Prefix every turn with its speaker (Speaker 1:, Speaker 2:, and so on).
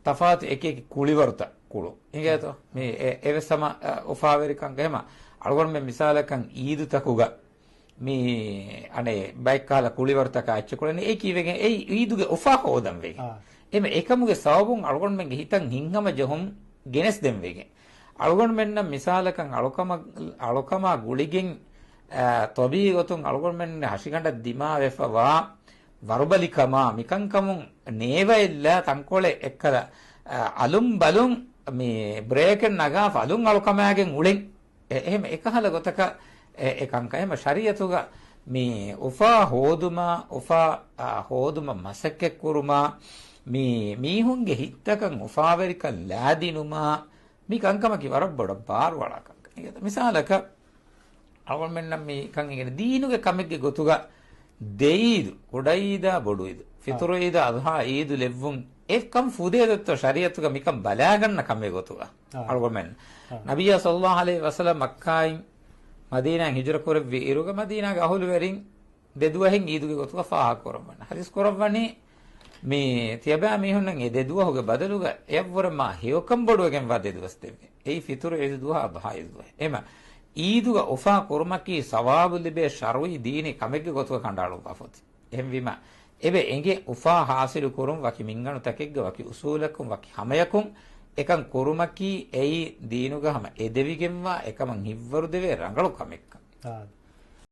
Speaker 1: තෆාත් එක එක කුලිවර්ත කුළු ඉංගේතෝ මේ එවසම උෆාවරිකන් ගේම අලගොන් මේ මිසාලකන් ඊදු තකුග මේ අනේ බයිකාල කුලිවර්තක අච්චකොලනේ ඒ කීවෙගෙන් ඒ ඊදුගේ උෆා හොදම් වෙගේ එමෙ එකමුගේ සවබුන් අලගොන් මෙන්ගේ හිතන් හිංගම ජොහම් ගෙනස් දෙම් වෙගේ අලගොන් මෙන්න මිසාලකන් අලකම ගුලිගෙන් තොබී ගොතුන් අලගොන් මෙන්න හෂිකණ්ඩ දිමා වෙෆවා වරුබලිකම මිකංකමුන් නේවෙල්ල තංකොලේ එක්කල අලුම් බලුම් මේ බ්‍රේකෙන් නගා ෆලුම් අලකමයාගෙන් උලෙන් එහෙම එකහල ගොතක එකංක එහෙම ශරීයතුග මේ උෆා හෝදුම මසක්කෙ කුරුමා මේ මීහුන්ගේ හිත්තකන් උෆාවරික ලෑදිනුමා මිකංකම කිවර බොඩ පාර වලකං ඒක මිසාලක අවල් මෙන්න මේ කං ඉගෙන දීනුගේ කමෙක්ගේ ගොතුග දෙයිදු කොඩයිදා බොඩුයිදු ෆිතුරුයිද අදහා ඊදු ලෙව්වුන් ඒකම් ෆුදේදත්ත ශරීයතුග මිකම් බලාගන්න කමෙ ගොතුග අවල් මෙන්න නබිය සල්ලල්ලාහු අලයිහි වසල්ලම් මක්කායින් මදීනාන් හිජර කරවි ඉරුග මදීනාගේ අහුළු වෙරින් දෙදුවෙන් ඊදුගේ ගොතුග ෆාහ කරවන්න හදිස් කරවන්නේ මේ තියබෑ මිහුන්නන් ඒ දෙදුව හොගේ බදලුග එවවරම හියකම් බොඩුවගෙන් වදෙදුවස් දෙන්නේ ඒ ෆිතුරු ඒ දුහ අදහායිදුව එම ඊදුග උෆා කුර්මකී සවාබු ලිබේ ශරුයි දීනි කමෙක්ගේ ගොතුග කණ්ඩාලු බෆොත් එහෙම වීම එබේ එගේ උෆා හාසිලු කුරුම් වකි මින්ගණු තකෙක්ග වකි උසූලකුම් වකි හමයකුම් එකන් කුරුමකී එයි දීනුග හම එදෙවිගෙන්වා එකමන් හිව්වරු දෙවේ රංගලු කමෙක්ක